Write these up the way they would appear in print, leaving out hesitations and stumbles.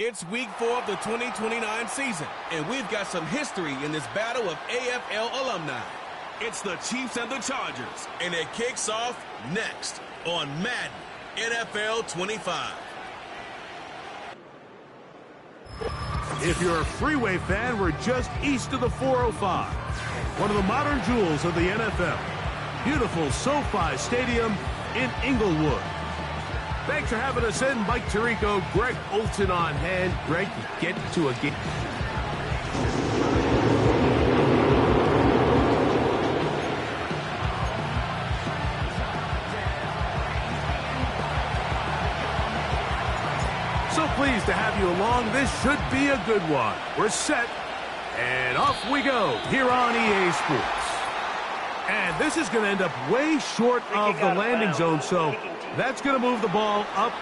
It's week 4 of the 2029 season, and we've got some history in this battle of AFL alumni. It's the Chiefs and the Chargers, and it kicks off next on Madden NFL 25. If you're a Freeway fan, we're just east of the 405. One of the modern jewels of the NFL. Beautiful SoFi Stadium in Inglewood. Thanks for having us in. Mike Tirico, Greg Olson on hand. Greg, get to a game. So pleased to have you along. This should be a good one. We're set, and off we go here on EA Sports. And this is going to end up way short of the landing zone, so that's going to move the ball up.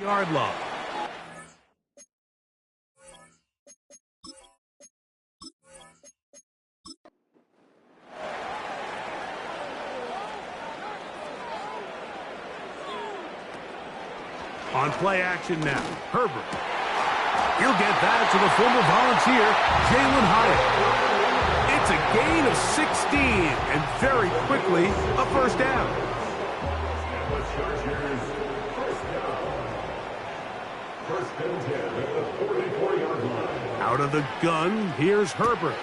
Yard line. On play action now, Herbert. He'll get that to the former Volunteer, Jalen Hyatt. It's a gain of 16, and very quickly, a first down. Out of the gun, here's Herbert.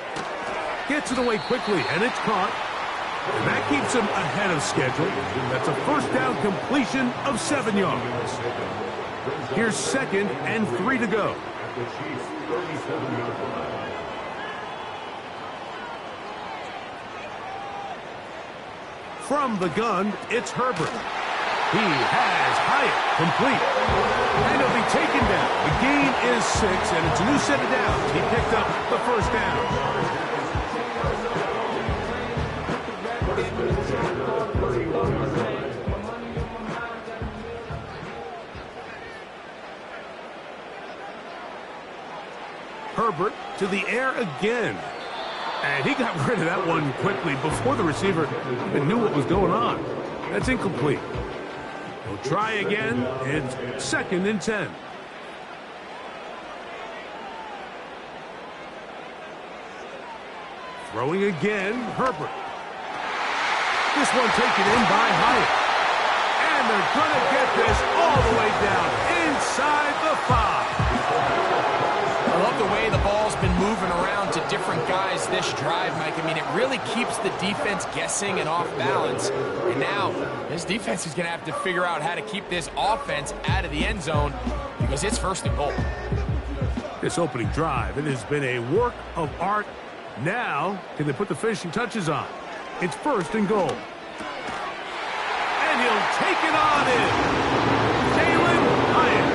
Gets it away quickly, and it's caught. And that keeps him ahead of schedule. That's a first down completion of 7 yards. Here's 2nd and 3 to go. From the gun, it's Herbert. He has Hyatt complete. And he'll be taken down. The gain is 6, and it's a new set of downs. He picked up the first down. Herbert to the air again. And he got rid of that one quickly before the receiver even knew what was going on. That's incomplete. He'll try again. It's 2nd and 10. Throwing again, Herbert. This one taken in by Hyatt. And they're going to get this all the way down inside the 5. I love the way the ball's been moving around to different guys this drive, Mike. I mean, it really keeps the defense guessing and off balance. And now, this defense is going to have to figure out how to keep this offense out of the end zone because it's 1st and goal. This opening drive, it has been a work of art. Now, can they put the finishing touches on? It's 1st and goal. And he'll take it on in. Jalen Hyatt,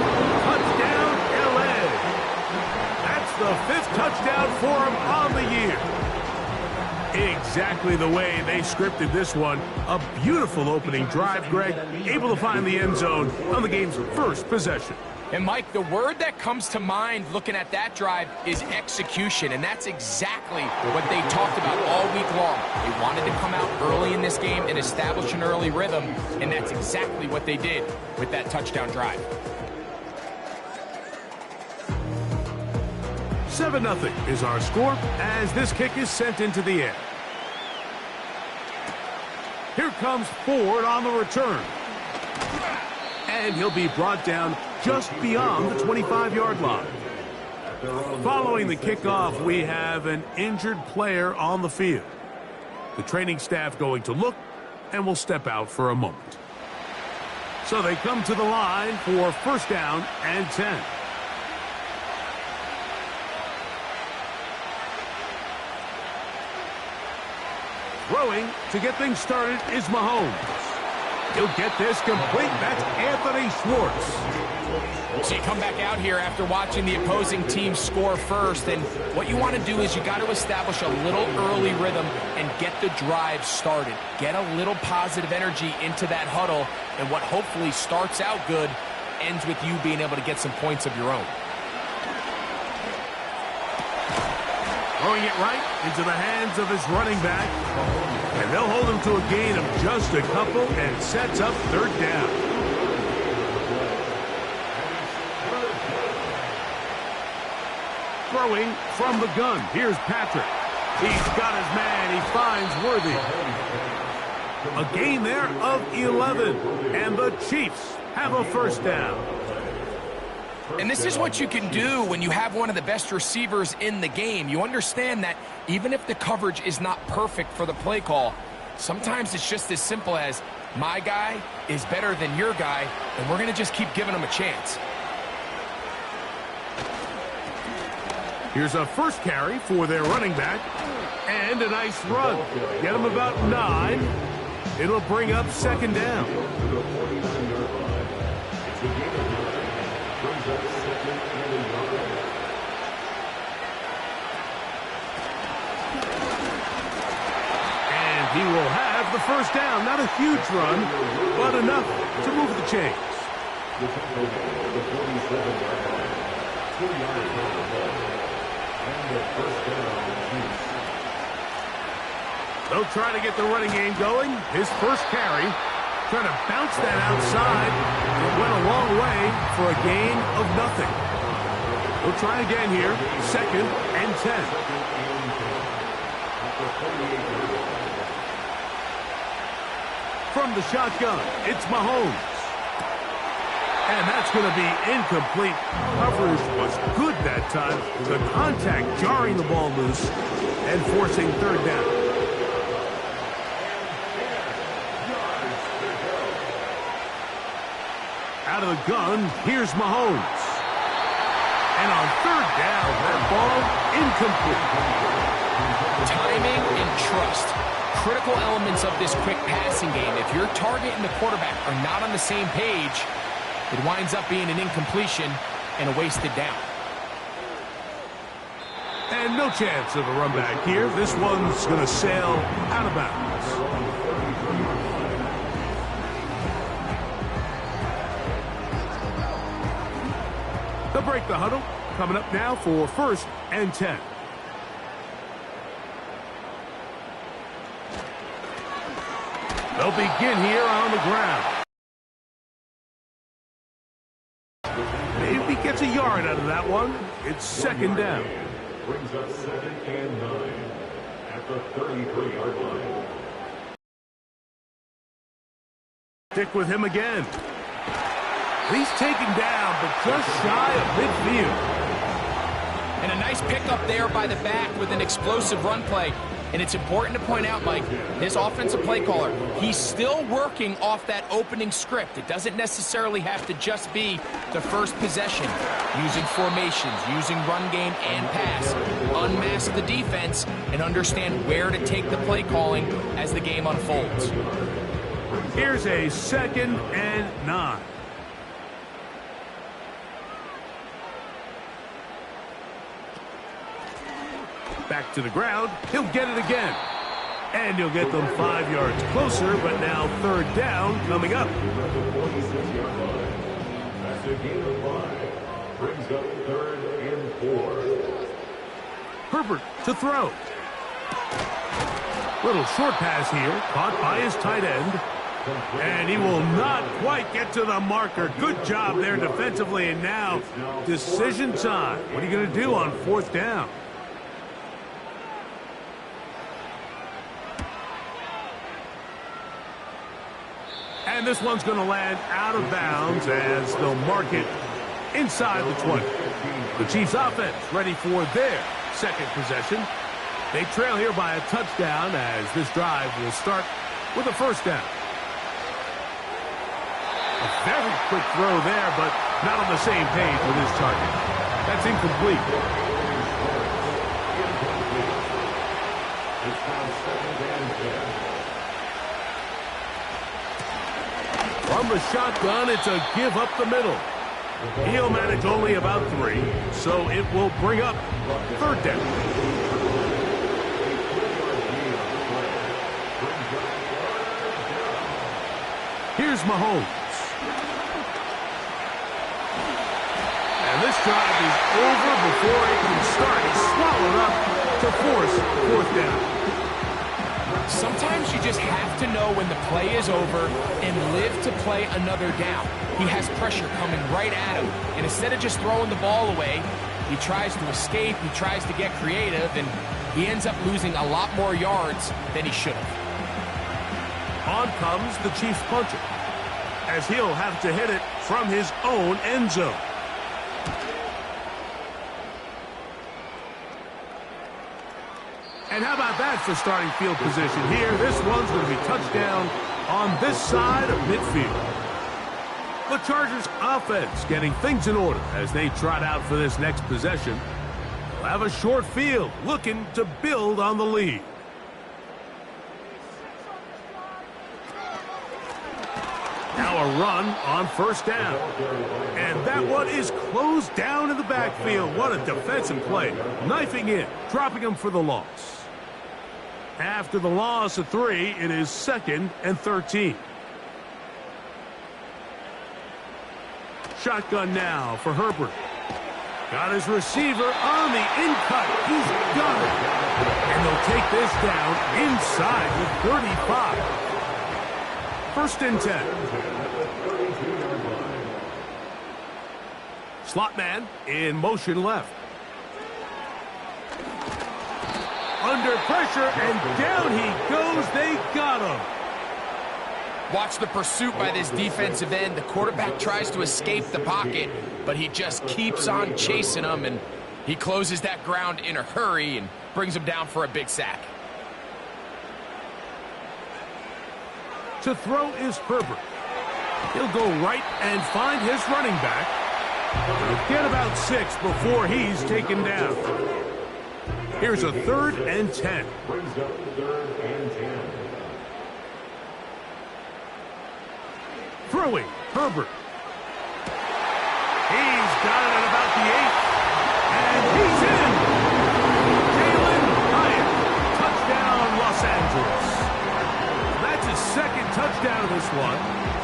touchdown, LA. That's the 5th touchdown for him on the year. Exactly the way they scripted this one. A beautiful opening drive, Greg. Able to find the end zone on the game's first possession. And, Mike, the word that comes to mind looking at that drive is execution, and that's exactly what they talked about all week long. They wanted to come out early in this game and establish an early rhythm, and that's exactly what they did with that touchdown drive. 7-0 is our score as this kick is sent into the air. Here comes Ford on the return. And he'll be brought down just beyond the 25-yard line. Following the kickoff, we have an injured player on the field. The training staff going to look and will step out for a moment. So they come to the line for 1st down and 10. Throwing to get things started is Mahomes. He'll get this complete. That's Anthony Schwartz. So you come back out here after watching the opposing team score first, and what you want to do is you got to establish a little early rhythm and get the drive started. Get a little positive energy into that huddle, and what hopefully starts out good ends with you being able to get some points of your own. Throwing it right into the hands of his running back. And they'll hold him to a gain of just a couple and sets up 3rd down. Throwing from the gun. Here's Patrick. He's got his man. He finds Worthy. A gain there of 11. And the Chiefs have a first down. And this is what you can do when you have one of the best receivers in the game. You understand that even if the coverage is not perfect for the play call, sometimes it's just as simple as my guy is better than your guy, and we're going to just keep giving him a chance. Here's a first carry for their running back, and a nice run. Get him about 9. It'll bring up second down. And he will have the first down. Not a huge run, but enough to move the chains. They'll try to get the running game going. His first carry, trying to bounce that outside. It went a long way for a gain of nothing. We'll try again here. 2nd and 10. From the shotgun, it's Mahomes. And that's going to be incomplete. Coverage was good that time. The contact jarring the ball loose and forcing third down. Out of the gun, here's Mahomes. And on third down, that ball incomplete. Timing and trust. Critical elements of this quick passing game. If your target and the quarterback are not on the same page, it winds up being an incompletion and a wasted down. And no chance of a run back here. This one's going to sail out of bounds. They'll break the huddle. Coming up now for 1st and 10. They'll begin here on the ground. Maybe gets a yard out of that one. It's second down. Brings up 2nd and 9 at the 33-yard line. Stick with him again. He's taken down, but just shy of midfield. And a nice pickup there by the back with an explosive run play. And it's important to point out, Mike, his offensive play caller, he's still working off that opening script. It doesn't necessarily have to just be the first possession. Using formations, using run game and pass. Unmask the defense and understand where to take the play calling as the game unfolds. Here's a 2nd and 9. Back to the ground. He'll get it again. And he'll get them 5 yards closer, but now third down coming up. That's a gain of 5. Brings up 3rd and 4. Herbert to throw. Little short pass here, caught by his tight end. And he will not quite get to the marker. Good job there defensively, and now decision time. What are you going to do on 4th down? And this one's going to land out of bounds as they'll mark it inside the 20. The Chiefs offense ready for their 2nd possession. They trail here by a touchdown as this drive will start with a first down. A very quick throw there, but not on the same page with his target. That's incomplete. It's now 2nd and 10. From the shotgun, it's a give up the middle. He'll manage only about 3, so it will bring up third down. Here's Mahomes. And this drive is over before it can start. He's swallowed up to force 4th down. Sometimes you just have to know when the play is over and live to play another down. He has pressure coming right at him, and instead of just throwing the ball away, He tries to escape, he tries to get creative, and he ends up losing a lot more yards than he should have. On comes the Chiefs punter, as he'll have to hit it from his own end zone. And how about that for starting field position here? This one's going to be touchdown on this side of midfield. The Chargers offense getting things in order as they trot out for this next possession. They'll have a short field looking to build on the lead. Now a run on first down. And that one is closed down in the backfield. What a defensive play. Knifing in, dropping him for the loss. After the loss of 3, it is 2nd and 13. Shotgun now for Herbert. Got his receiver on the in-cut. He's got it. And they'll take this down inside the 35. 1st and 10. Slot man in motion left. Under pressure, and down he goes. They got him. Watch the pursuit by this defensive end. The quarterback tries to escape the pocket, but he just keeps on chasing him, and he closes that ground in a hurry and brings him down for a big sack. To throw is Herbert. He'll go right and find his running back. He'll get about 6 before he's taken down. Here's a 3rd and 10. Brings up 3rd and 10. Throwing, Herbert. He's got it at about the 8. And he's in. Jalen Hyatt. Touchdown, Los Angeles. That's his 2nd touchdown of this one.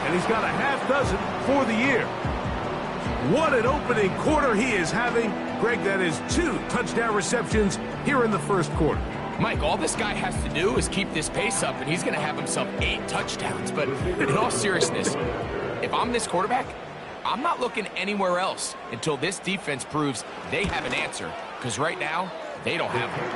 And he's got a half dozen for the year. What an opening quarter he is having. Greg, that is 2 touchdown receptions here in the 1st quarter. Mike, all this guy has to do is keep this pace up, and he's going to have himself 8 touchdowns. But in all seriousness, if I'm this quarterback, I'm not looking anywhere else until this defense proves they have an answer. Because right now, they don't have one.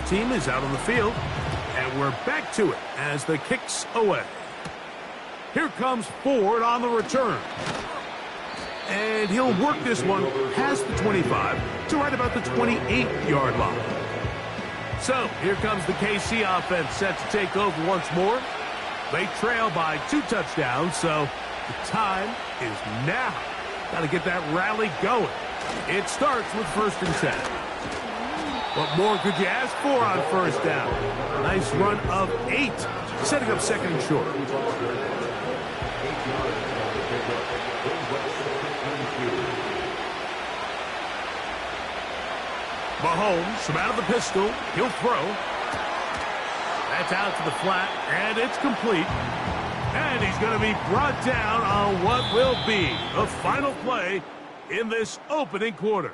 Team is out on the field, and we're back to it as the kick's away. Here comes Ford on the return. And he'll work this one past the 25 to right about the 28-yard line. So here comes the KC offense set to take over once more. They trail by 2 touchdowns, so the time is now. Got to get that rally going. It starts with 1st and 10. What more could you ask for on first down? Nice run of 8, setting up 2nd and short. Mahomes from out of the pistol. He'll throw. That's out to the flat, and it's complete. And he's going to be brought down on what will be the final play in this opening quarter.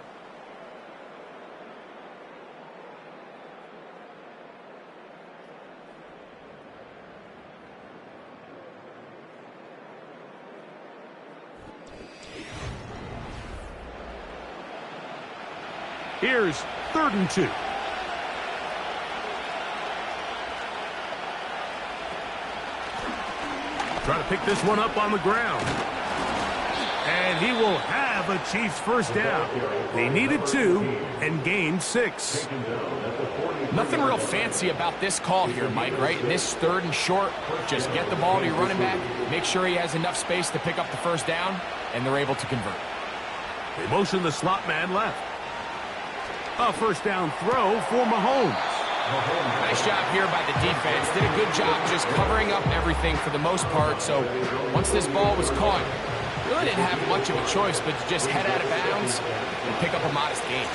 Here's 3rd and 2. Try to pick this one up on the ground. And he will have a Chiefs 1st down. They needed 2 and gained 6. Nothing real fancy about this call here, Mike, right? In this 3rd and short, just get the ball to your running back, make sure he has enough space to pick up the 1st down, and they're able to convert. They motion the slot man left. A 1st down throw for Mahomes. Nice job here by the defense. Did a good job just covering up everything for the most part. So once this ball was caught, really didn't have much of a choice but to just head out of bounds and pick up a modest gain.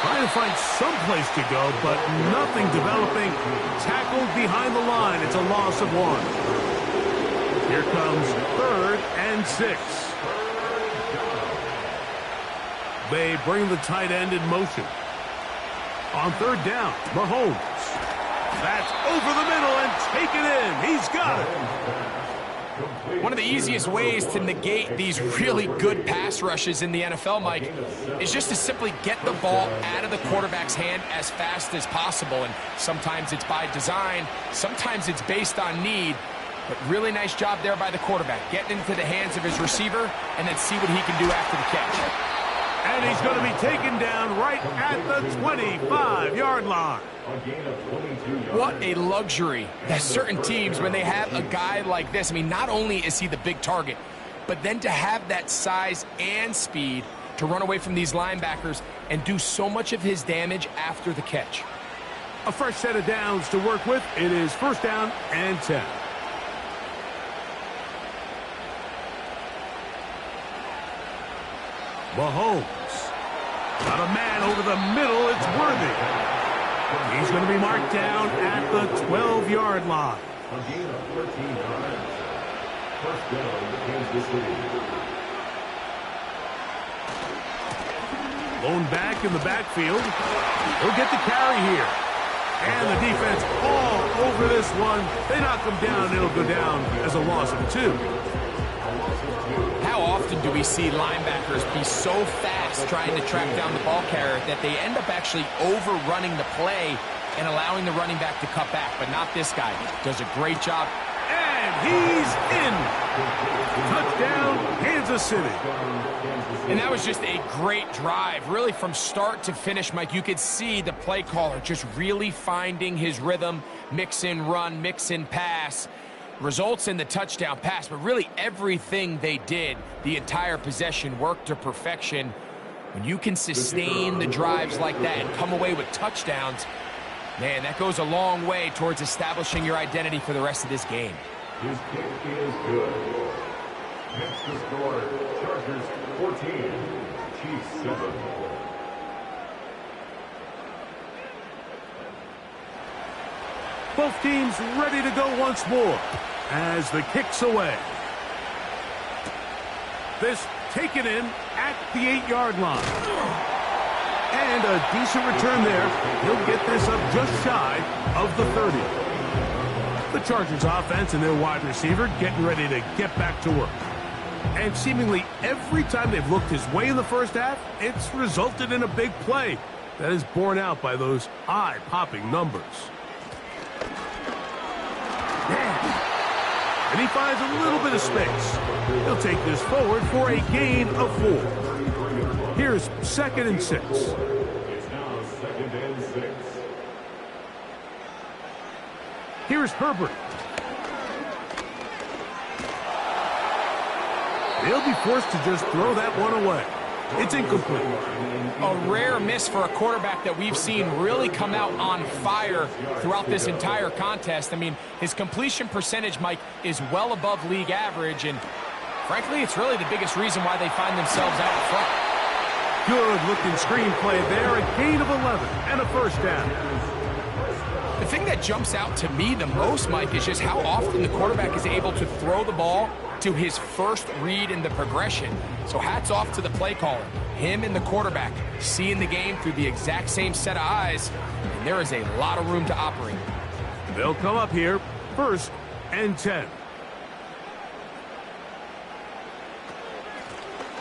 Trying to find some place to go, but nothing developing. Tackled behind the line. It's a loss of 1. Here comes 3rd and 6. They bring the tight end in motion. On third down, Mahomes. That's over the middle and taken in. He's got it. One of the easiest ways to negate these really good pass rushes in the NFL, Mike, is just to simply get the ball out of the quarterback's hand as fast as possible. And sometimes it's by design, sometimes it's based on need. But really nice job there by the quarterback, getting into the hands of his receiver and then see what he can do after the catch. And he's going to be taken down right at the 25-yard line. What a luxury that certain teams, when they have a guy like this, I mean, not only is he the big target, but then to have that size and speed to run away from these linebackers and do so much of his damage after the catch. A fresh set of downs to work with. It is first down and 10. Mahomes. Got a man over the middle. It's Worthy. He's going to be marked down at the 12-yard line. A gain of 13 yards. First down, Kansas City. Lone back in the backfield. He'll get the carry here. And the defense all over this one. They knock him down. It'll go down as a loss of 2. How often do we see linebackers be so fast trying to track down the ball carrier that they end up actually overrunning the play and allowing the running back to cut back? But not this guy. Does a great job. And he's in. Touchdown, Kansas City. And that was just a great drive. Really from start to finish, Mike, you could see the play caller just really finding his rhythm. Mix in run, mix in pass. Results in the touchdown pass, but really everything they did, the entire possession, worked to perfection. When you can sustain the drives like that and come away with touchdowns, man, that goes a long way towards establishing your identity for the rest of this game. His kick is good. Next to score, Chargers 14, Chiefs 7. Both teams ready to go once more as the kick's away. This taken in at the 8-yard line. And a decent return there. He'll get this up just shy of the 30. The Chargers offense and their wide receiver getting ready to get back to work. And seemingly every time they've looked his way in the first half, it's resulted in a big play that is borne out by those eye-popping numbers. And he finds a little bit of space. He'll take this forward for a gain of 4. Here's 2nd and 6. It's now 2nd and 6. Here's Herbert. They'll be forced to just throw that one away. It's incomplete. A rare miss for a quarterback that we've seen really come out on fire throughout this entire contest. I mean, his completion percentage, Mike, is well above league average, and frankly, it's really the biggest reason why they find themselves out in front. Good-looking screenplay there, a gain of 11 and a first down. The thing that jumps out to me the most, Mike, is just how often the quarterback is able to throw the ball to his first read in the progression. So hats off to the play caller. Him and the quarterback seeing the game through the exact same set of eyes, and there is a lot of room to operate. They'll come up here, 1st and 10.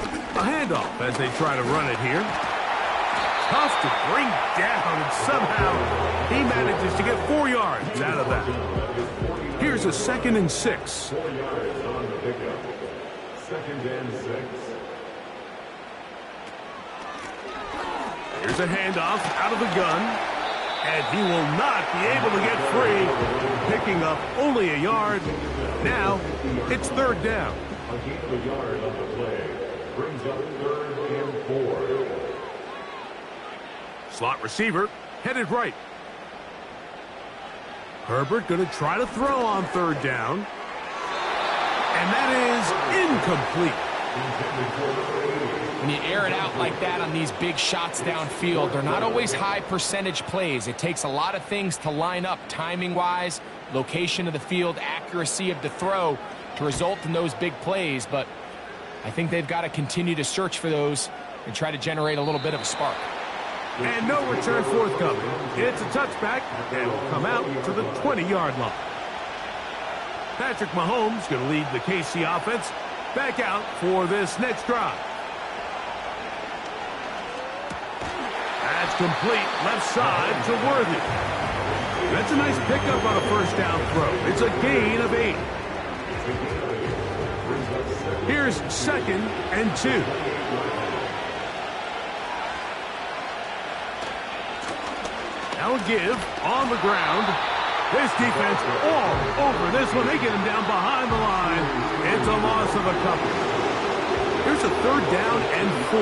A handoff as they try to run it here. Tough to bring down, and somehow he manages to get 4 yards out of that. Here's a 2nd and 6. 4 yards on the pickup. 2nd and 6. Here's a handoff out of the gun, and he will not be able to get free, picking up only a yard. Now it's 3rd down. A gain of a yard on the play brings up 3rd and 4. Slot receiver headed right. Herbert going to try to throw on 3rd down. And that is incomplete. When you air it out like that on these big shots downfield, they're not always high percentage plays. It takes a lot of things to line up timing-wise, location of the field, accuracy of the throw to result in those big plays. But I think they've got to continue to search for those and try to generate a little bit of a spark. And no return forthcoming. It's a touchback, and will come out to the 20-yard line. Patrick Mahomes going to lead the KC offense back out for this next drive. That's complete left side to Worthy. That's a nice pickup on a first down throw. It's a gain of 8. Here's 2nd and 2. Now a give on the ground. This defense all over this one. They get him down behind the line. It's a loss of a couple. Here's a 3rd down and 4.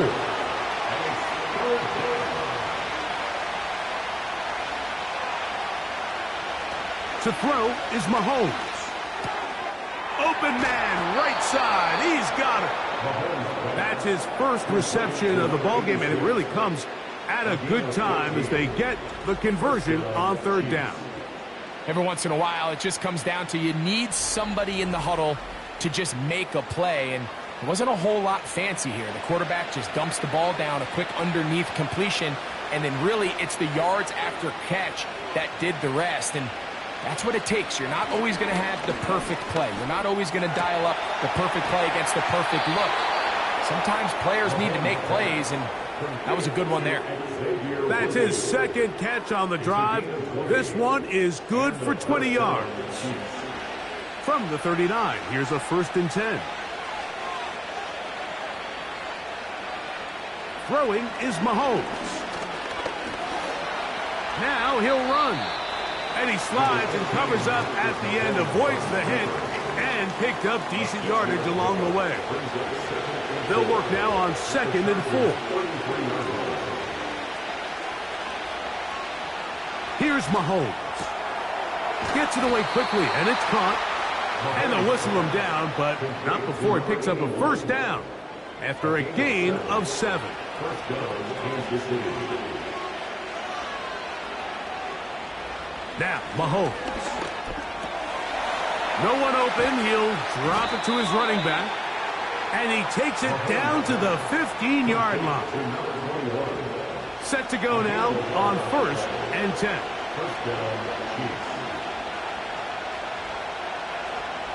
To throw is Mahomes. Open man, right side. He's got it. That's his first reception of the ballgame, and it really comes at a good time as they get the conversion on 3rd down. Every once in a while, it just comes down to you need somebody in the huddle to just make a play, and it wasn't a whole lot fancy here. The quarterback just dumps the ball down, a quick underneath completion, and then really it's the yards after catch that did the rest, and that's what it takes. You're not always going to have the perfect play. You're not always going to dial up the perfect play against the perfect look. Sometimes players need to make plays, and that was a good one there. That's his 2nd catch on the drive. This one is good for 20 yards. From the 39, here's a 1st and 10. Throwing is Mahomes. Now he'll run. And he slides and covers up at the end, avoids the hit, and picked up decent yardage along the way. They'll work now on 2nd and 4. Here's Mahomes. Gets it away quickly, and it's caught. And they'll whistle him down, but not before he picks up a 1st down after a gain of 7. Now, Mahomes. No one open. He'll drop it to his running back. And he takes it down to the 15-yard line. Set to go now on 1st and 10.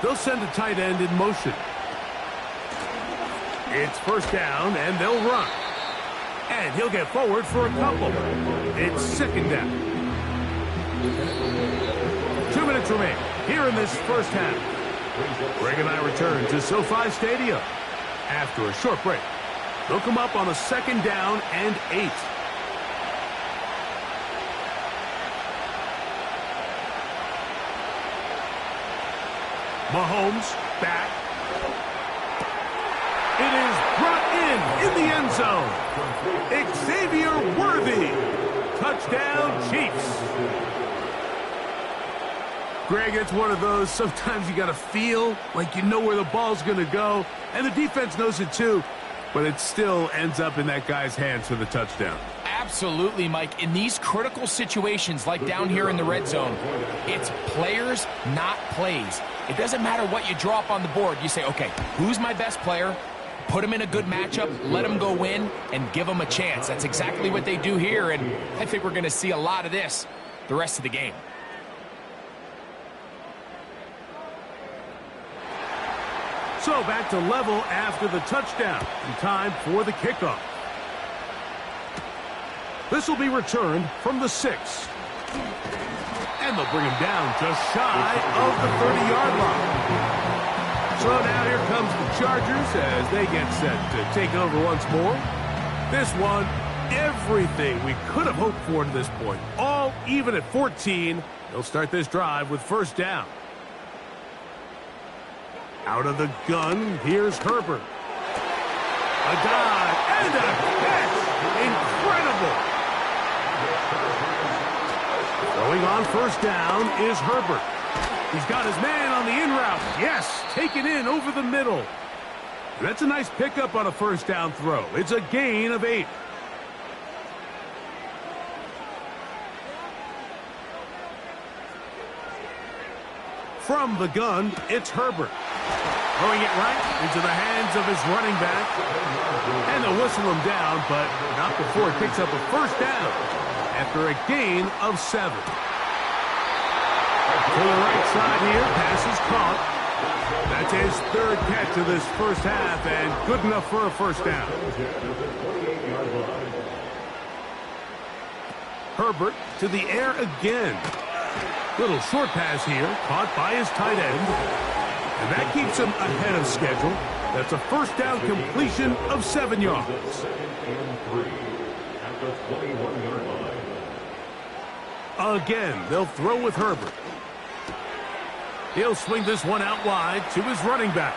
They'll send a tight end in motion. It's 1st down, and they'll run. And he'll get forward for a couple. It's 2nd down. 2 minutes remain here in this 1st half. Greg and I return to SoFi Stadium after a short break. They'll come up on a 2nd down and 8. Mahomes back. It is brought in the end zone. Xavier Worthy. Touchdown, Chiefs. Greg, it's one of those, sometimes you got to feel like you know where the ball's going to go, and the defense knows it too, but it still ends up in that guy's hands for the touchdown. Absolutely, Mike. In these critical situations, like down here in the red zone, it's players, not plays. It doesn't matter what you draw up on the board. You say, okay, who's my best player? Put him in a good matchup, let him go win, and give him a chance. That's exactly what they do here, and I think we're going to see a lot of this the rest of the game. So back to level after the touchdown. And time for the kickoff. This will be returned from the 6. And they'll bring him down just shy of the 30-yard line. So now here comes the Chargers as they get set to take over once more. This one, everything we could have hoped for to this point. All even at 14. They'll start this drive with 1st down. Out of the gun, here's Herbert. A dive and a catch. Incredible. Throwing on 1st down is Herbert. He's got his man on the in route. Yes, taken in over the middle. That's a nice pickup on a 1st down throw. It's a gain of 8. From the gun, it's Herbert. Throwing it right into the hands of his running back. And they'll whistle him down, but not before he picks up a first down after a gain of 7. To the right side here, pass is caught. That's his 3rd catch of this first half, and good enough for a first down. Herbert to the air again. Little short pass here, caught by his tight end. And that keeps him ahead of schedule. That's a first down completion of 7 yards. Again, they'll throw with Herbert. He'll swing this one out wide to his running back.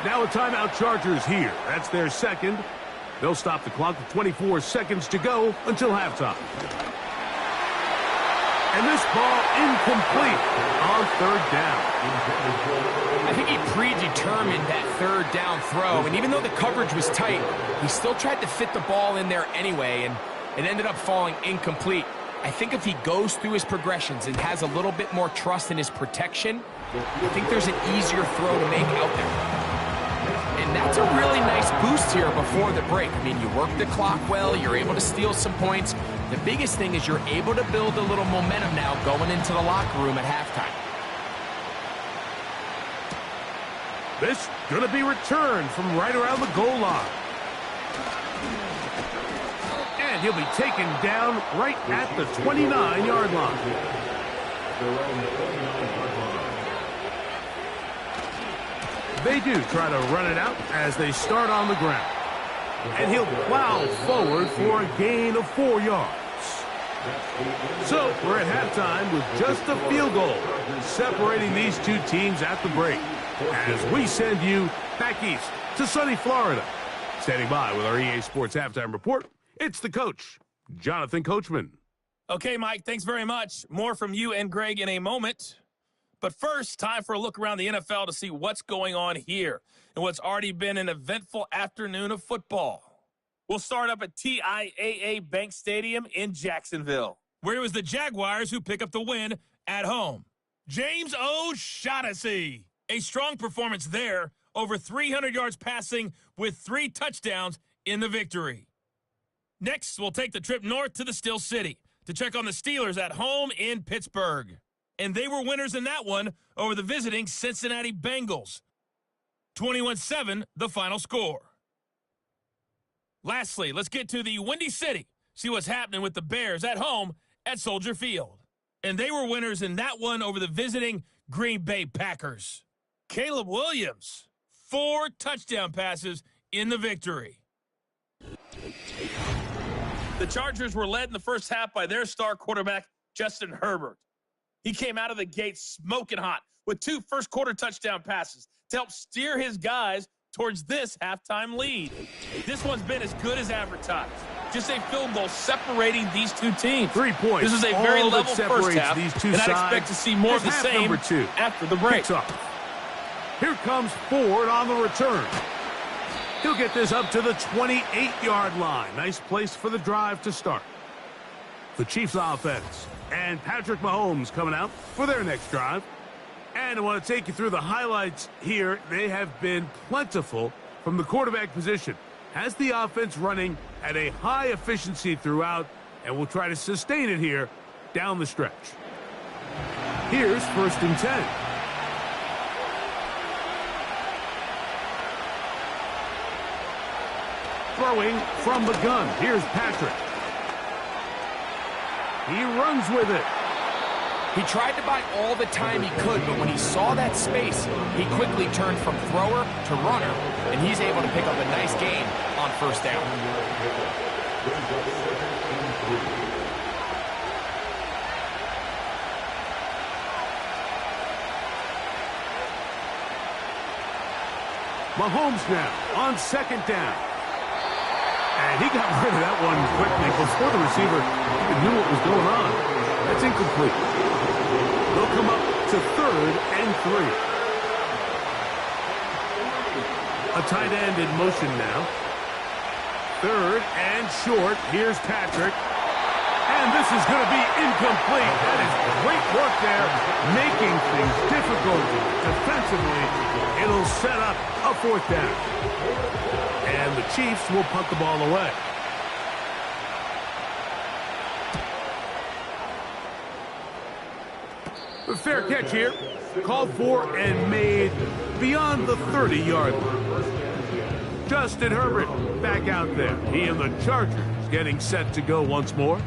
Now a timeout Chargers here. That's their 2nd. They'll stop the clock with 24 seconds to go until halftime. And this ball incomplete on 3rd down. I think he predetermined that 3rd down throw, and even though the coverage was tight, he still tried to fit the ball in there anyway, and it ended up falling incomplete. I think if he goes through his progressions and has a little bit more trust in his protection, I think there's an easier throw to make out there. And that's a really nice boost here before the break. I mean, you work the clock well, you're able to steal some points. The biggest thing is you're able to build a little momentum now going into the locker room at halftime. This going to be returned from right around the goal line. And he'll be taken down right at the 29-yard line. They do try to run it out as they start on the ground. And he'll plow forward for a gain of 4 yards. So we're at halftime with just a field goal separating these two teams at the break. As we send you back east to sunny Florida. Standing by with our EA Sports Halftime Report, it's the coach, Jonathan Coachman. Okay, Mike, thanks very much. More from you and Greg in a moment. But first, time for a look around the NFL to see what's going on here and what's already been an eventful afternoon of football. We'll start up at TIAA Bank Stadium in Jacksonville, where it was the Jaguars who pick up the win at home. James O'Shaughnessy, a strong performance there, over 300 yards passing with 3 touchdowns in the victory. Next, we'll take the trip north to the Steel City to check on the Steelers at home in Pittsburgh. And they were winners in that one over the visiting Cincinnati Bengals. 21-7, the final score. Lastly, let's get to the Windy City, see what's happening with the Bears at home at Soldier Field. And they were winners in that one over the visiting Green Bay Packers. Caleb Williams, 4 touchdown passes in the victory. The Chargers were led in the first half by their star quarterback, Justin Herbert. He came out of the gate smoking hot with 2 first-quarter touchdown passes to help steer his guys towards this halftime lead. This one's been as good as advertised. Just a field goal separating these two teams. 3 points. This is a very level first half, these two and sides. I expect to see more of the same after the break. Here comes Ford on the return. He'll get this up to the 28-yard line. Nice place for the drive to start. The Chiefs offense and Patrick Mahomes coming out for their next drive. And I want to take you through the highlights here. They have been plentiful from the quarterback position. Has the offense running at a high efficiency throughout, and we'll try to sustain it here down the stretch. Here's 1st and 10. Throwing from the gun. Here's Patrick. He runs with it. He tried to buy all the time he could, but when he saw that space, he quickly turned from thrower to runner, and he's able to pick up a nice gain on first down. Mahomes now on 2nd down. And he got rid of that one quickly before the receiver even knew what was going on. That's incomplete. They'll come up to 3rd and 3. A tight end in motion now. 3rd and short. Here's Patrick. And this is going to be incomplete. That is great work there, making things difficult defensively. It'll set up a 4th down. And the Chiefs will punt the ball away. A fair catch here. Called for and made beyond the 30-yard line. Justin Herbert back out there. He and the Chargers getting set to go once more.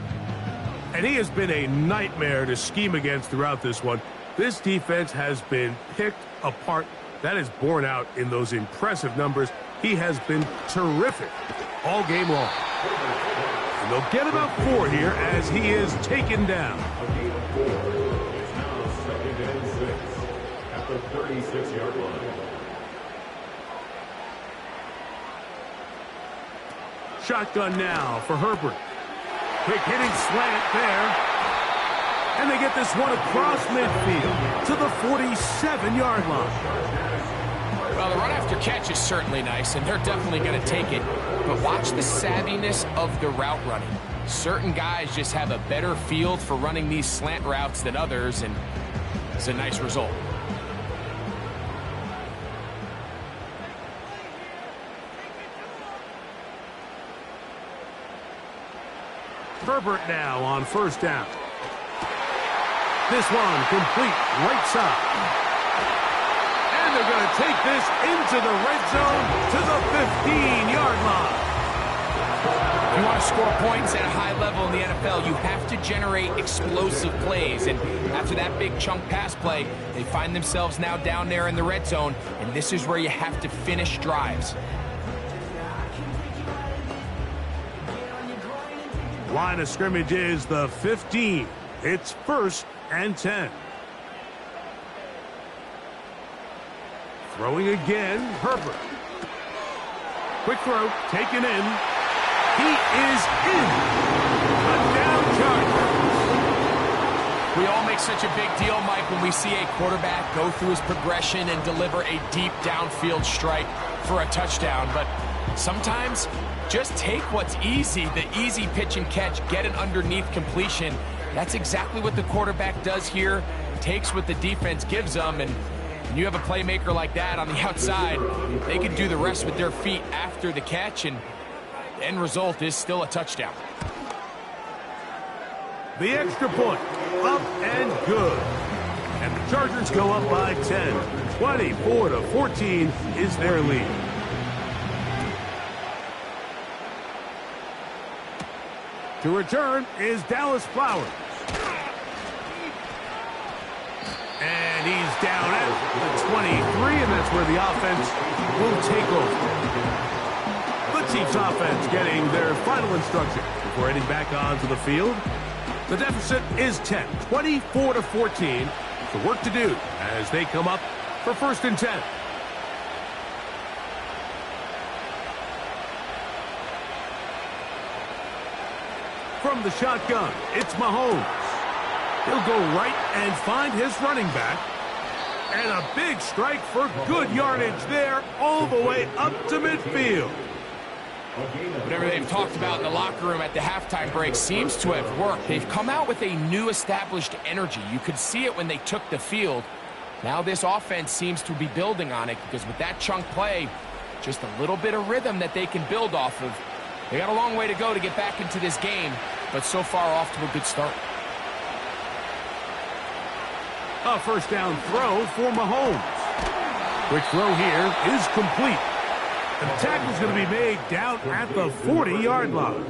And he has been a nightmare to scheme against throughout this one. This defense has been picked apart. That is borne out in those impressive numbers. He has been terrific all game long. And they'll get about 4 here as he is taken down. It's now 2nd and 6 at the 36-yard line. Shotgun now for Herbert. Quick hitting slant there. And they get this one across midfield to the 47-yard line. Well, the run after catch is certainly nice, and they're definitely going to take it. But watch the savviness of the route running. Certain guys just have a better feel for running these slant routes than others, and it's a nice result. Herbert now on 1st down. This one complete right side. And they're going to take this into the red zone to the 15-yard line. If you want to score points at a high level in the NFL, you have to generate explosive plays. And after that big chunk pass play, they find themselves now down there in the red zone. And this is where you have to finish drives. Line of scrimmage is the 15. It's 1st and 10. Throwing again, Herbert. Quick throw, taken in. He is in. Touchdown Chargers. We all make such a big deal, Mike, when we see a quarterback go through his progression and deliver a deep downfield strike for a touchdown. But sometimes just take what's easy, the easy pitch and catch, get an underneath completion. That's exactly what the quarterback does here, takes what the defense gives them, and when you have a playmaker like that on the outside, they can do the rest with their feet after the catch, and the end result is still a touchdown. The extra point, up and good. And the Chargers go up by 10. 24-14 is their lead. To return is Dallas Flowers. And he's down at the 23, and that's where the offense will take over. The Chiefs offense getting their final instruction before heading back onto the field. The deficit is 10, 24-14. The work to do as they come up for 1st and 10. From the shotgun, it's Mahomes. He'll go right and find his running back. And a big strike for good yardage there all the way up to midfield. Whatever they've talked about in the locker room at the halftime break seems to have worked. They've come out with a new established energy. You could see it when they took the field. Now this offense seems to be building on it because with that chunk play, just a little bit of rhythm that they can build off of. They got a long way to go to get back into this game, but so far off to a good start. A 1st down throw for Mahomes. Quick throw here is complete. And the tackle's going to be made down at the 40-yard line.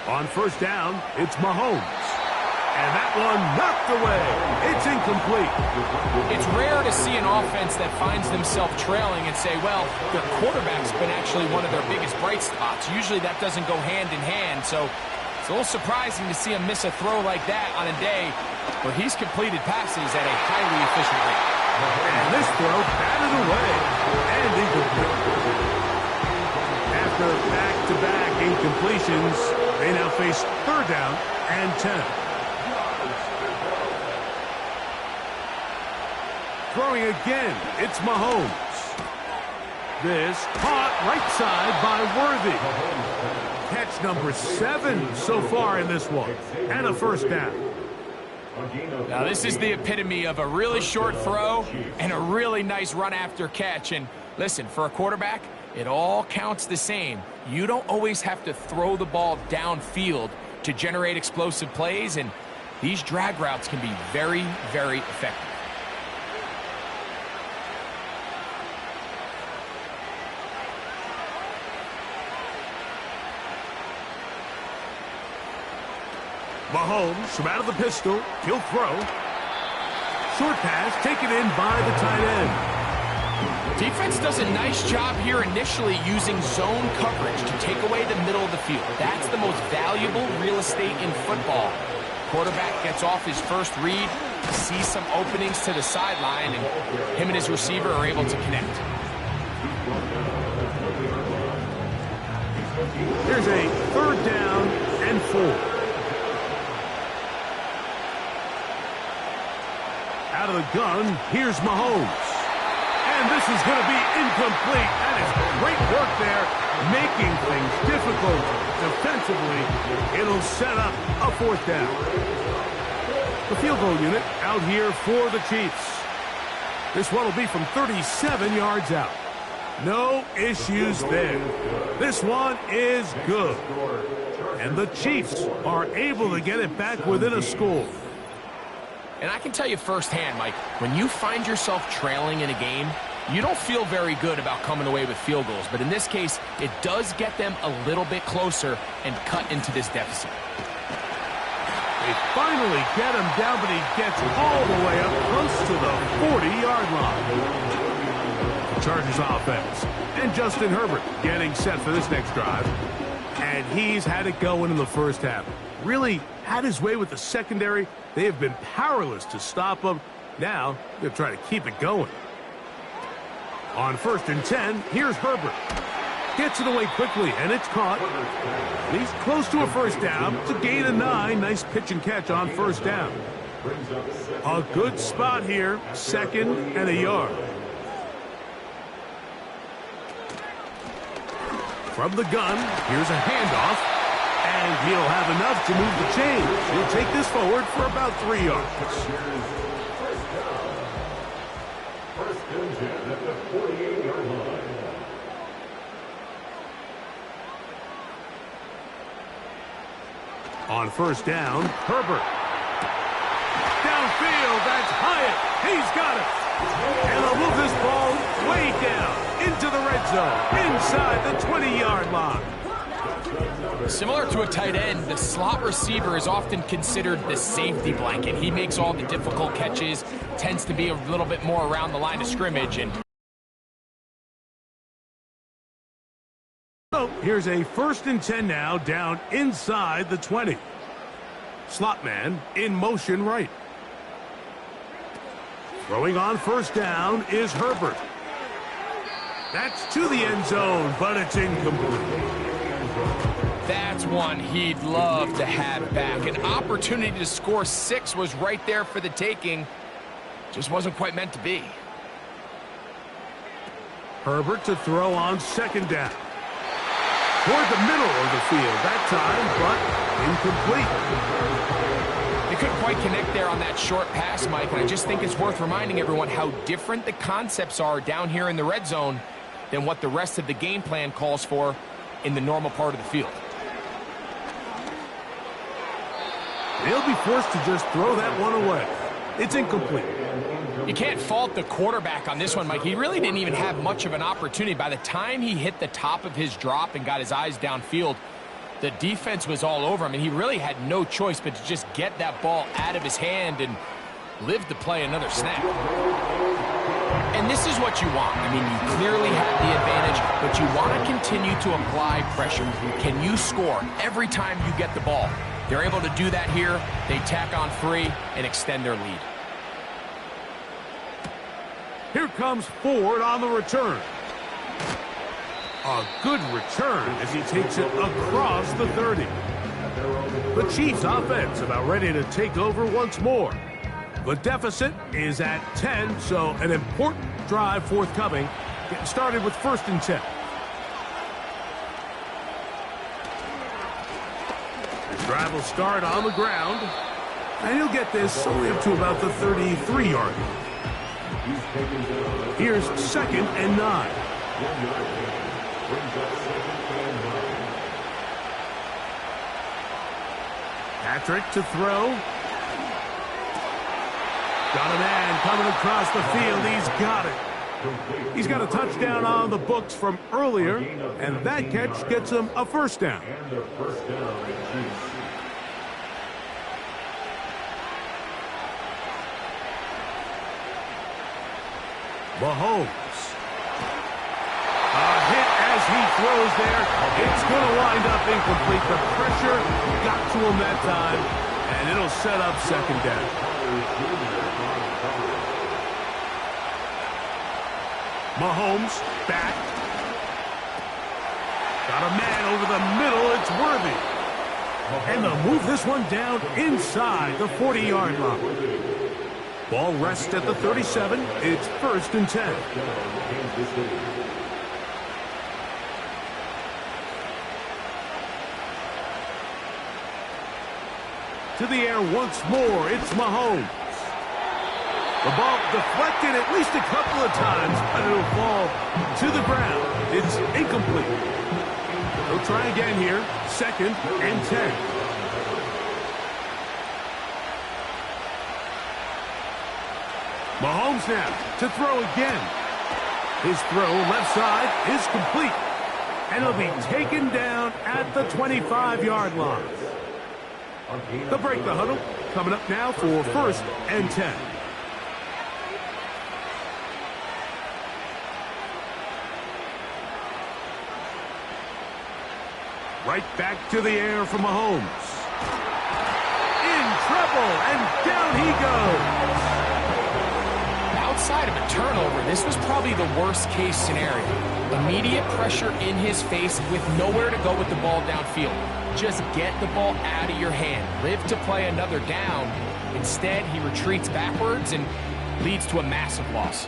On 1st down, it's Mahomes. And that one knocked away. It's incomplete. It's rare to see an offense that finds themselves trailing and say, well, the quarterback's been actually one of their biggest bright spots. Usually that doesn't go hand in hand, so it's a little surprising to see him miss a throw like that on a day where he's completed passes at a highly efficient rate. And this throw batted away and incomplete. After back-to-back incompletions, they now face 3rd down and 10. Throwing again, it's Mahomes. this. Caught right side by Worthy. Catch number 7 so far in this one. And a first down. Now, this is the epitome of a really short throw and a really nice run after catch. And listen, for a quarterback, it all counts the same. You don't always have to throw the ball downfield to generate explosive plays, and these drag routes can be very, very effective. Mahomes from out of the pistol. He'll throw. Short pass taken in by the tight end. Defense does a nice job here initially using zone coverage to take away the middle of the field. That's the most valuable real estate in football. Quarterback gets off his first read, sees some openings to the sideline, and him and his receiver are able to connect. Here's a 3rd down and 4. Out of the gun, here's Mahomes. And this is going to be incomplete. That is great work there, making things difficult defensively. It'll set up a 4th down. The field goal unit out here for the Chiefs. This one will be from 37 yards out. No issues there. This one is good. And the Chiefs are able to get it back within a score. And I can tell you firsthand, Mike, when you find yourself trailing in a game, you don't feel very good about coming away with field goals. But in this case, it does get them a little bit closer and cut into this deficit. They finally get him down, but he gets all the way up close to the 40-yard line. The Chargers offense. And Justin Herbert getting set for this next drive. And he's had it going in the first half. Really had his way with the secondary. They have been powerless to stop him. Now, they'll try to keep it going. On 1st and 10, here's Herbert. Gets it away quickly, and it's caught. He's close to a first down. It's a gain of 9. Nice pitch and catch on 1st down. A good spot here. 2nd and a yard. From the gun, here's a handoff. And he'll have enough to move the chains. He'll take this forward for about 3 yards. First and 10 at the 48-yard line. On 1st down, Herbert. Downfield, that's Hyatt. He's got it. And they'll move this ball way down into the red zone, inside the 20-yard line. Similar to a tight end, the slot receiver is often considered the safety blanket. He makes all the difficult catches, tends to be a little bit more around the line of scrimmage. And so here's a 1st and 10 now, down inside the 20. Slot man in motion right. Throwing on 1st down is Herbert. That's to the end zone, but it's incomplete. That's one he'd love to have back. An opportunity to score 6 was right there for the taking. Just wasn't quite meant to be. Herbert to throw on 2nd down. Toward the middle of the field that time, but incomplete. They couldn't quite connect there on that short pass, Mike, and I just think it's worth reminding everyone how different the concepts are down here in the red zone than what the rest of the game plan calls for in the normal part of the field. They'll be forced to just throw that one away. It's incomplete. You can't fault the quarterback on this one, Mike. He really didn't even have much of an opportunity. By the time he hit the top of his drop and got his eyes downfield, the defense was all over him, and he really had no choice but to just get that ball out of his hand and live to play another snap. And this is what you want. I mean, you clearly have the advantage, but you want to continue to apply pressure. Can you score every time you get the ball? They're able to do that here. They tack on 3 and extend their lead. Here comes Ford on the return. A good return as he takes it across the 30. The Chiefs offense about ready to take over once more. The deficit is at 10, so an important drive forthcoming Getting started with 1st and 10. The drive will start on the ground. And he'll get this only up to about the 33-yard line. Here's 2nd and 9. Patrick to throw. Got a man coming across the field. He's got it. He's got a touchdown on the books from earlier, and that catch gets him a 1st down. Mahomes. A hit as he throws there. It's going to wind up incomplete. The pressure got to him that time, and it'll set up 2nd down. Mahomes back. Got a man over the middle. It's Worthy. And they'll move this one down inside the 40-yard line. Ball rests at the 37. It's 1st and 10. To the air once more. It's Mahomes. The ball deflected at least a couple of times, but it'll fall to the ground. It's incomplete. They'll try again here. 2nd and 10. Mahomes now to throw again. His throw left side is complete. And he'll be taken down at the 25-yard line. They'll break the huddle. Coming up now for 1st and 10. Right back to the air for Mahomes. In trouble, and down he goes. Outside of a turnover, this was probably the worst-case scenario. Immediate pressure in his face with nowhere to go with the ball downfield. Just get the ball out of your hand. Live to play another down. Instead, he retreats backwards and leads to a massive loss.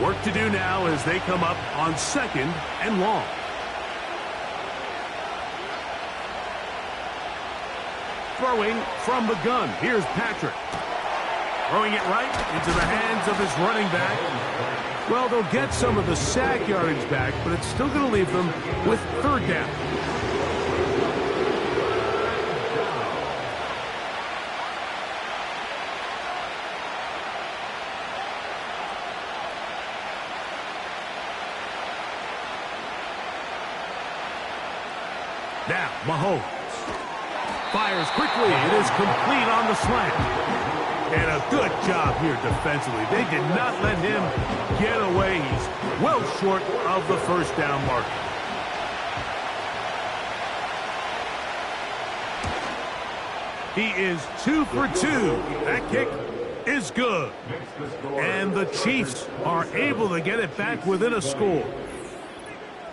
Work to do now as they come up on 2nd and long. Throwing from the gun. Here's Patrick. Throwing it right into the hands of his running back. Well, they'll get some of the sack yardage back, but it's still going to leave them with 3rd down. Now, Mahomes fires quickly. It is complete on the slant. And a good job here defensively. They did not let him get away. He's well short of the 1st down mark. He is 2 for 2. That kick is good. And the Chiefs are able to get it back within a score.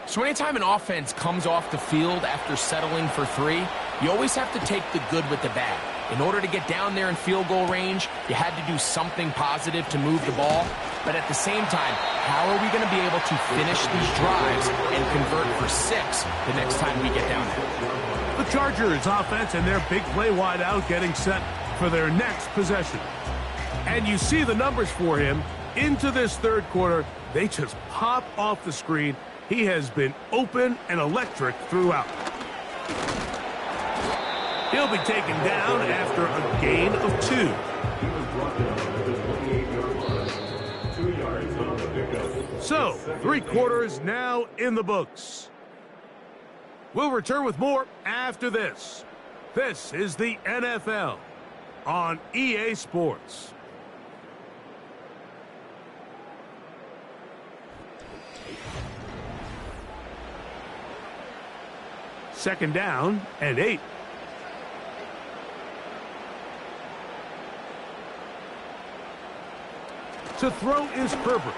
So anytime an offense comes off the field after settling for 3, you always have to take the good with the bad. In order to get down there in field goal range, you had to do something positive to move the ball. But at the same time, how are we going to be able to finish these drives and convert for 6 the next time we get down there? The Chargers offense and their big play wide out getting set for their next possession. And you see the numbers for him into this 3rd quarter. They just pop off the screen. He has been open and electric throughout. He'll be taken down after a gain of 2. So, 3 quarters now in the books. We'll return with more after this. This is the NFL on EA Sports. Second down and 8. To throw is Herbert.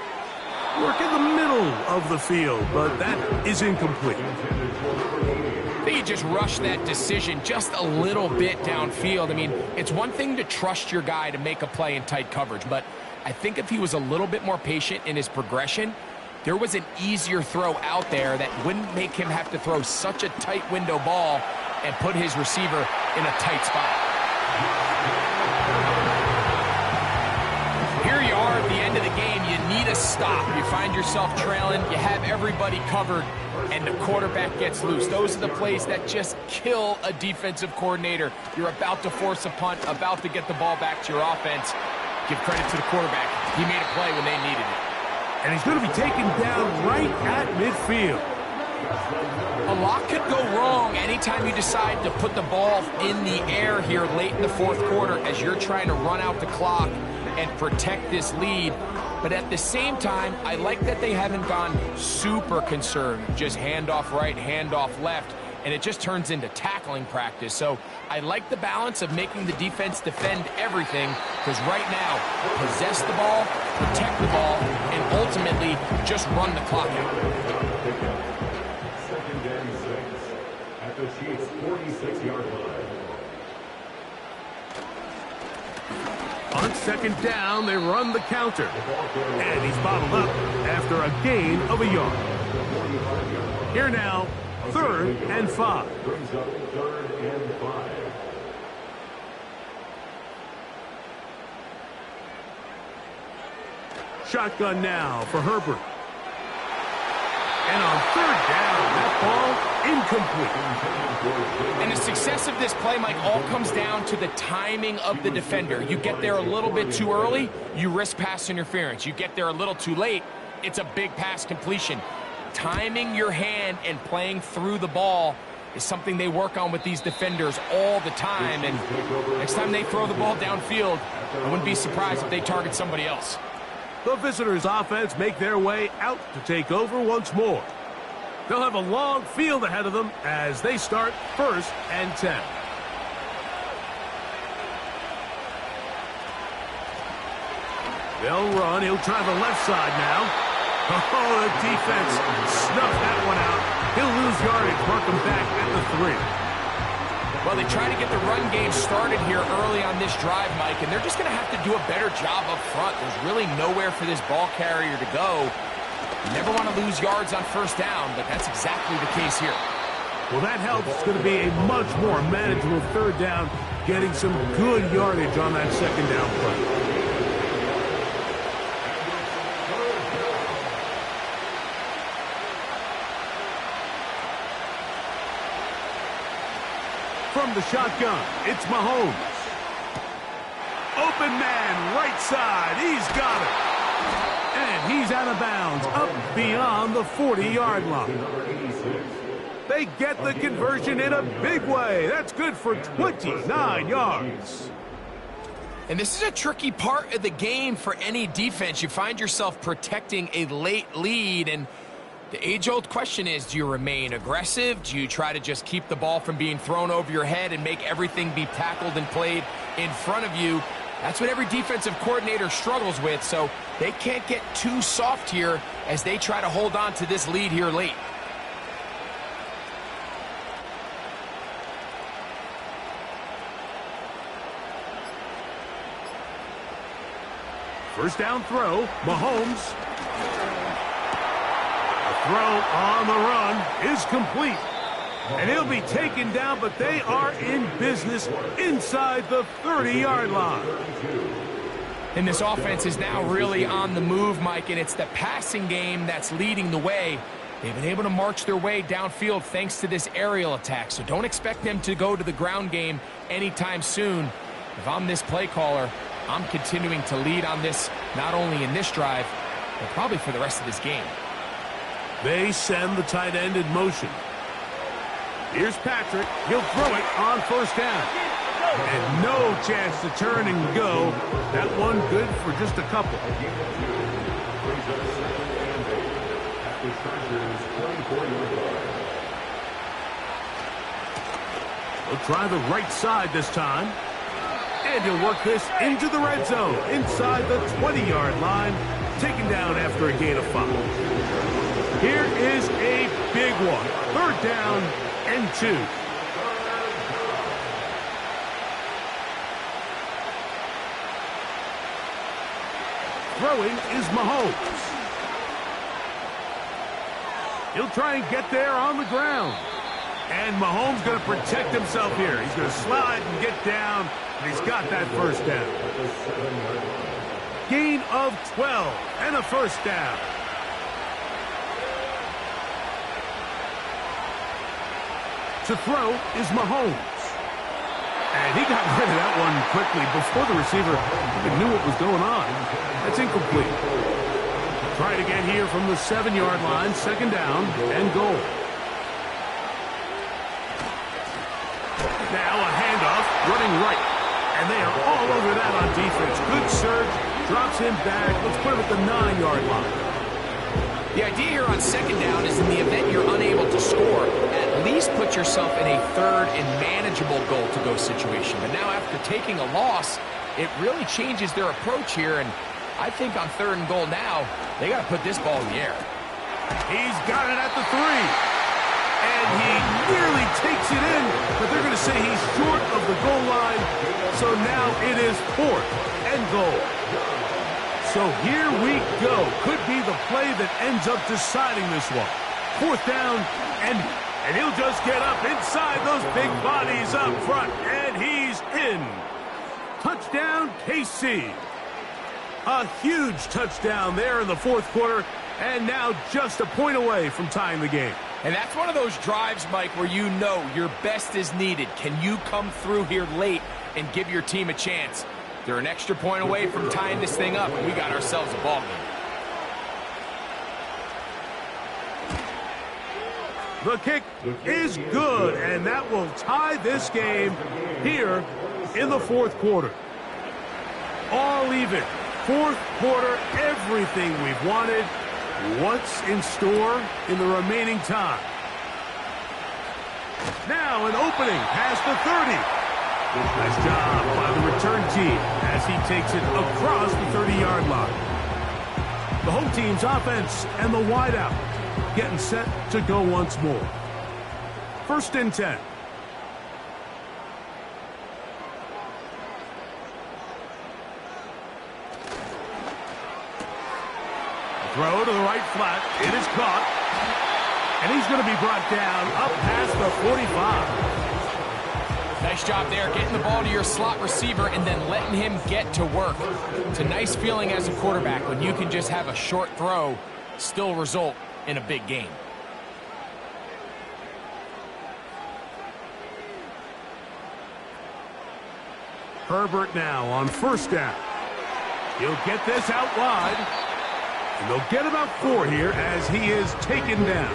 Work in the middle of the field, but that is incomplete. think he just rushed that decision just a little bit downfield. I mean, it's one thing to trust your guy to make a play in tight coverage, but I think if he was a little bit more patient in his progression, there was an easier throw out there that wouldn't make him have to throw such a tight window ball and put his receiver in a tight spot. Here you are at the end of the game. You need a stop. You find yourself trailing. You have everybody covered, and the quarterback gets loose. Those are the plays that just kill a defensive coordinator. You're about to force a punt, about to get the ball back to your offense. Give credit to the quarterback. He made a play when they needed it. And he's going to be taken down right at midfield. A lot could go wrong anytime you decide to put the ball in the air here late in the fourth quarter as you're trying to run out the clock and protect this lead. But at the same time, I like that they haven't gone super concerned. Just handoff right, handoff left, and it just turns into tackling practice. So I like the balance of making the defense defend everything, because right now, possess the ball, protect the ball, and ultimately just run the clock out. Second and 6 at the Chiefs' 46-yard line. On second down, they run the counter. And he's bottled up after a gain of a yard. Here now, 3rd and 5. Brings up 3rd and 5. Shotgun now for Herbert. And on 3rd down, that ball incomplete. And the success of this play, Mike, all comes down to the timing of the defender. You get there a little bit too early, you risk pass interference. You get there a little too late, it's a big pass completion. Timing your hand and playing through the ball is something they work on with these defenders all the time. And next time they throw the ball downfield, I wouldn't be surprised if they target somebody else. The visitors' offense make their way out to take over once more. They'll have a long field ahead of them as they start 1st and 10. They'll run. He'll try the left side now. Oh, the defense snuffed that one out. He'll lose yardage, mark him back at the 3. Well, they try to get the run game started here early on this drive, Mike, and they're just going to have to do a better job up front. There's really nowhere for this ball carrier to go. You never want to lose yards on 1st down, but that's exactly the case here. Well, that helps. It's going to be a much more manageable 3rd down, getting some good yardage on that 2nd down play. From the shotgun, it's Mahomes. Open man, right side. He's got it. And he's out of bounds, up beyond the 40-yard line. They get the conversion in a big way. That's good for 29 yards. And this is a tricky part of the game for any defense. You find yourself protecting a late lead, and the age-old question is, do you remain aggressive? Do you try to just keep the ball from being thrown over your head and make everything be tackled and played in front of you? That's what every defensive coordinator struggles with, so they can't get too soft here as they try to hold on to this lead here late. First down throw, Mahomes. Throw on the run is complete. And he'll be taken down, but they are in business inside the 30-yard line. And this offense is now really on the move, Mike, and it's the passing game that's leading the way. They've been able to march their way downfield thanks to this aerial attack, so don't expect them to go to the ground game anytime soon. If I'm this play caller, I'm continuing to lead on this, not only in this drive, but probably for the rest of this game. They send the tight end in motion. Here's Patrick. He'll throw it on 1st down. And no chance to turn and go. That one good for just a couple. He'll try the right side this time. And he'll work this into the red zone, inside the 20-yard line, taken down after a gain of 5. Here is a big one. 3rd down and 2. Throwing is Mahomes. He'll try and get there on the ground. And Mahomes going to protect himself here. He's going to slide and get down, and he's got that first down. Gain of 12 and a first down. To throw is Mahomes. And he got rid of that one quickly before the receiver even knew what was going on. That's incomplete. Try it again here from the 7-yard line, second down and goal. Now a handoff, running right. And they are all over that on defense. Good surge, drops him back. Let's put him at the 9-yard line. The idea here on second down is in the event you're unable to score, at least put yourself in a third and manageable goal-to-go situation. But now after taking a loss, it really changes their approach here. And I think on third and goal now, they got to put this ball in the air. He's got it at the 3. And he nearly takes it in, but they're going to say he's short of the goal line. So now it is 4th and goal. So here we go. Could be the play that ends up deciding this one. 4th down, and he'll just get up inside those big bodies up front, and he's in. Touchdown, KC. A huge touchdown there in the 4th quarter, and now just a point away from tying the game. And that's one of those drives, Mike, where you know your best is needed. Can you come through here late and give your team a chance? They're an extra point away from tying this thing up, and we got ourselves a ball game. The kick is good, and that will tie this game here in the 4th quarter. All even. 4th quarter, everything we've wanted. What's in store in the remaining time? Now an opening past the 30. Nice job by the return team as he takes it across the 30-yard line. The home team's offense and the wideout getting set to go once more. 1st and 10. Throw to the right flat. It is caught. And he's going to be brought down up past the 45. Nice job there, getting the ball to your slot receiver and then letting him get to work. It's a nice feeling as a quarterback when you can just have a short throw still result in a big game. Herbert now on 1st down. He'll get this out wide. And they'll get about 4 here as he is taken down.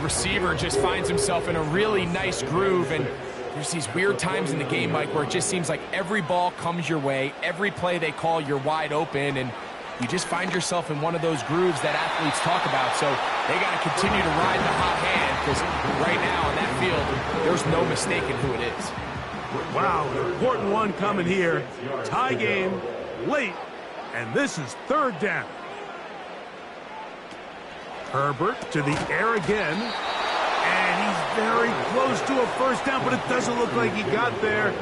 Receiver just finds himself in a really nice groove, and there's these weird times in the game, Mike, where it just seems like every ball comes your way, every play they call, you're wide open, and you just find yourself in one of those grooves that athletes talk about. So they got to continue to ride the hot hand, because right now on that field, there's no mistaking who it is. Wow, an important one coming here. Tie game, late, and this is 3rd down. Herbert to the air again. And he's very close to a first down, but it doesn't look like he got there.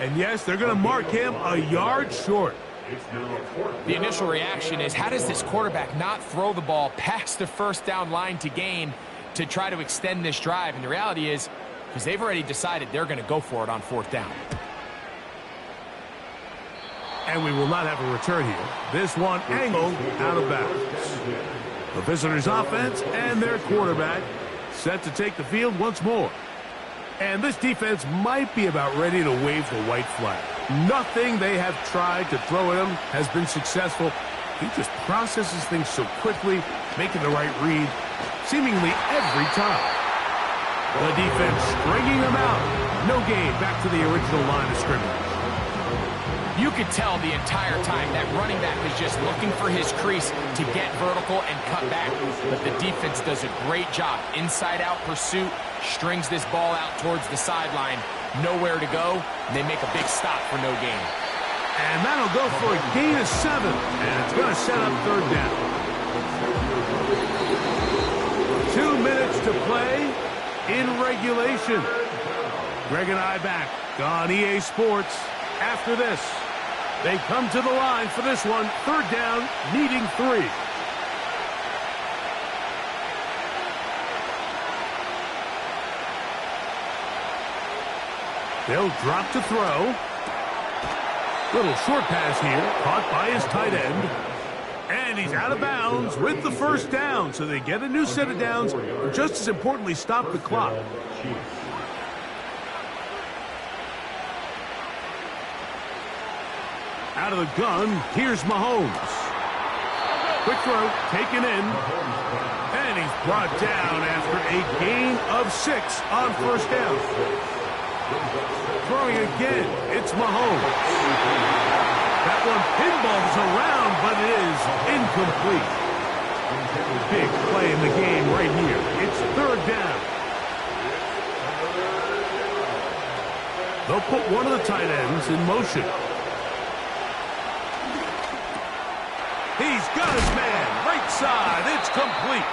And yes, they're going to mark him a yard short. The initial reaction is, how does this quarterback not throw the ball past the first down line to gain to try to extend this drive? And the reality is, because they've already decided they're going to go for it on 4th down. And we will not have a return here. This one angled out of bounds. The visitors' offense and their quarterback set to take the field once more. And this defense might be about ready to wave the white flag. Nothing they have tried to throw at him has been successful. He just processes things so quickly, making the right read seemingly every time. The defense stringing them out. No gain back to the original line of scrimmage. You could tell the entire time that running back is just looking for his crease to get vertical and cut back. But the defense does a great job. Inside-out pursuit, strings this ball out towards the sideline. Nowhere to go, and they make a big stop for no gain. And that'll go for a gain of 7. And it's going to set up 3rd down. 2 minutes to play. in regulation. Greg and I back on EA Sports after this. They come to the line for this one. Third down, needing 3. They'll drop to throw. Little short pass here, caught by his tight end. And he's out of bounds with the first down. So they get a new set of downs. Just as importantly, stop the clock. Out of the gun, here's Mahomes. Quick throw, taken in. And he's brought down after a gain of 6 on first down. Throwing again, it's Mahomes. That one pinballs around, but it is incomplete. Big play in the game right here. It's third down. They'll put one of the tight ends in motion. He's got his man, right side, it's complete.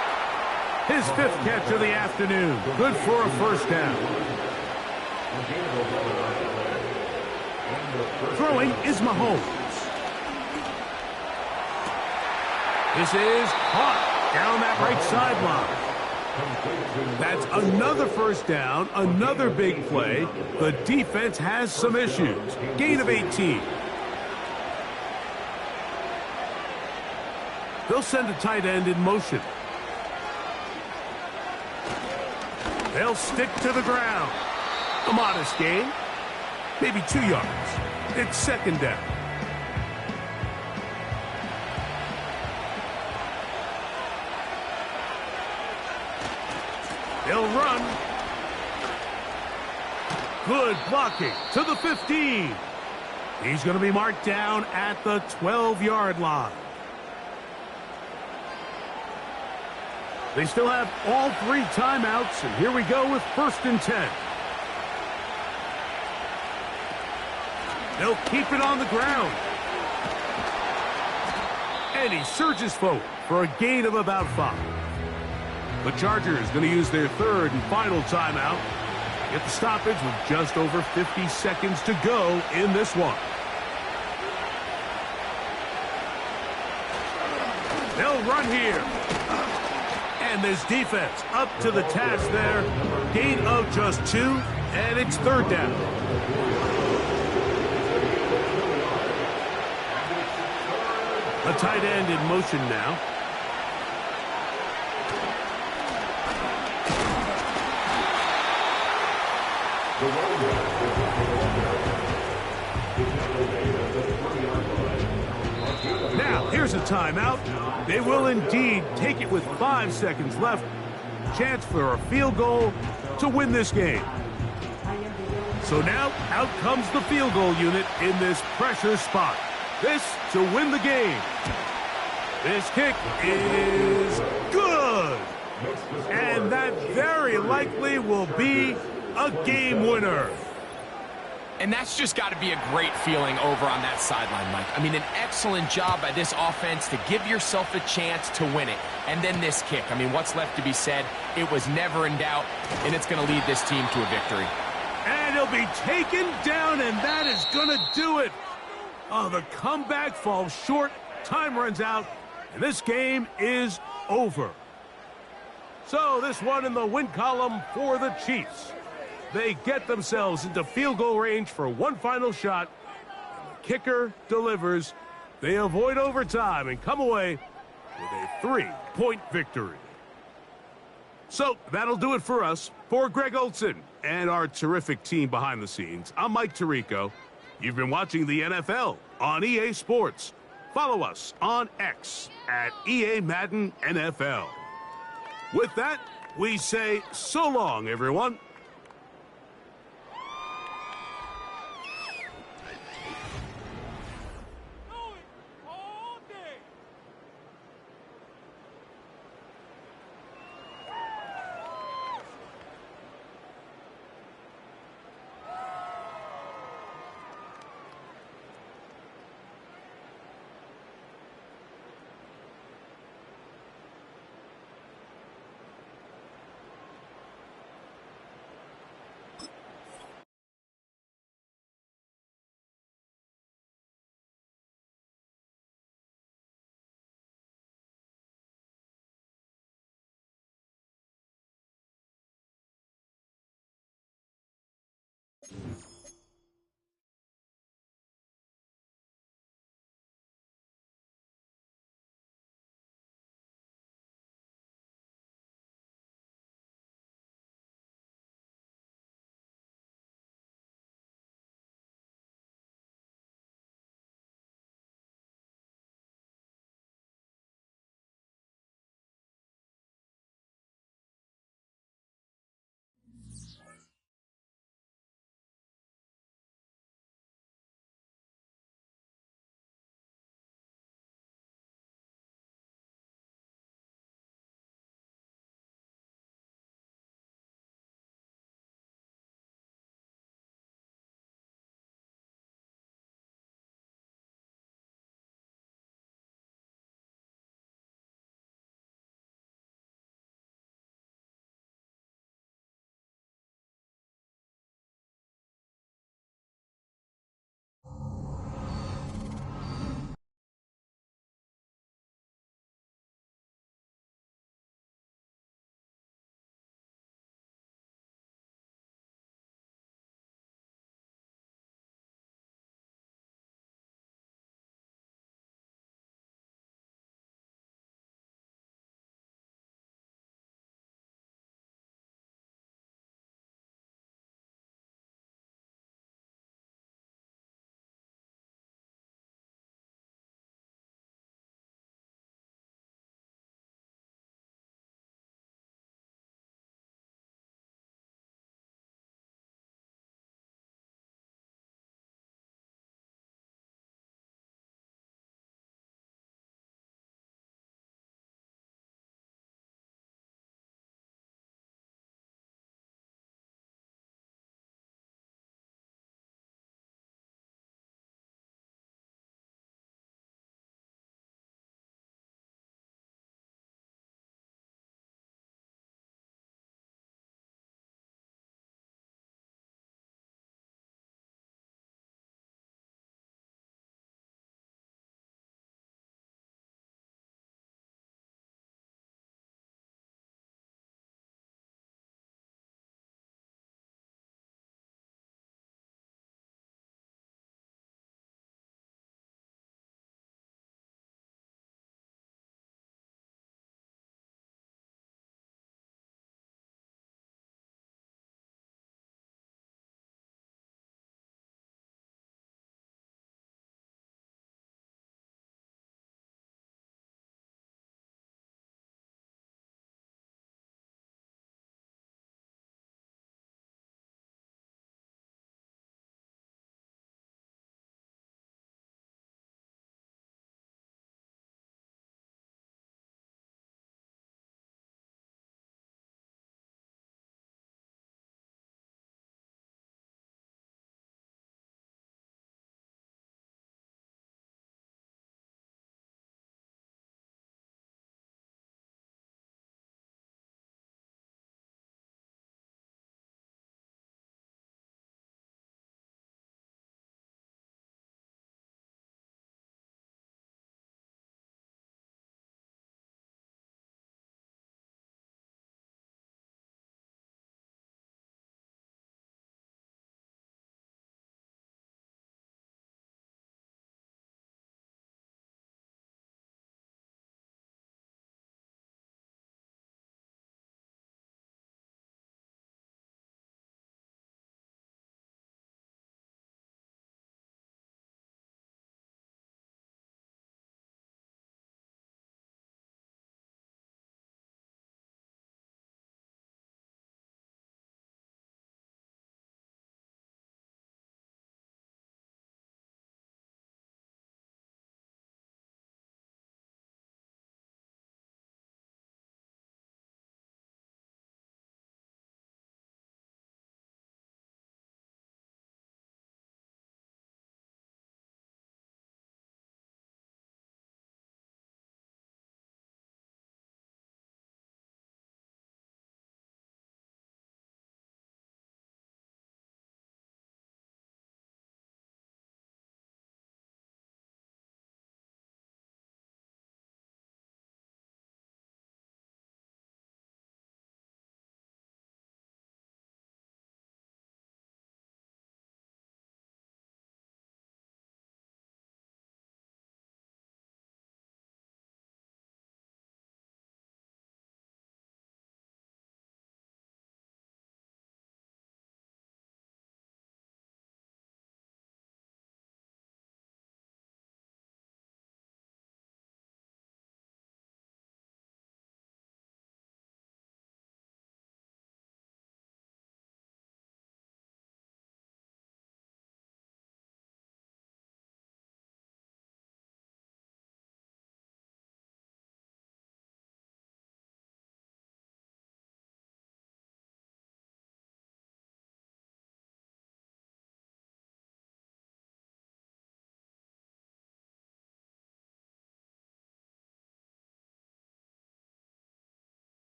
His 5th catch of the afternoon, good for a first down. Throwing is Mahomes. This is caught down that right sideline. That's another first down, another big play. The defense has some issues. Gain of 18. They'll send a tight end in motion. They'll stick to the ground. A modest gain. Maybe 2 yards. It's second down. They'll run. Good blocking to the 15. He's going to be marked down at the 12-yard line. They still have all 3 timeouts, and here we go with 1st and 10. They'll keep it on the ground. And he surges forward for a gain of about 5. The Chargers going to use their 3rd and final timeout. Get the stoppage with just over 50 seconds to go in this one. They'll run here. And this defense up to the task there. Gain of just 2, and it's third down. A tight end in motion now. Now, here's a timeout. They will indeed take it with 5 seconds left. Chance for a field goal to win this game. So now, out comes the field goal unit in this pressure spot. This to win the game. This kick is good. And that very likely will be a game winner. And that's just got to be a great feeling over on that sideline, Mike. I mean, an excellent job by this offense to give yourself a chance to win it. And then this kick. I mean, what's left to be said? It was never in doubt, and it's going to lead this team to a victory. And he'll be taken down, and that is going to do it. Oh, the comeback falls short. Time runs out, and this game is over. So this one in the win column for the Chiefs. They get themselves into field goal range for one final shot. And the kicker delivers. They avoid overtime and come away with a 3-point victory. So that'll do it for us. For Greg Olsen and our terrific team behind the scenes, I'm Mike Tirico. You've been watching the NFL on EA Sports. Follow us on X at EA Madden NFL. With that, we say so long, everyone.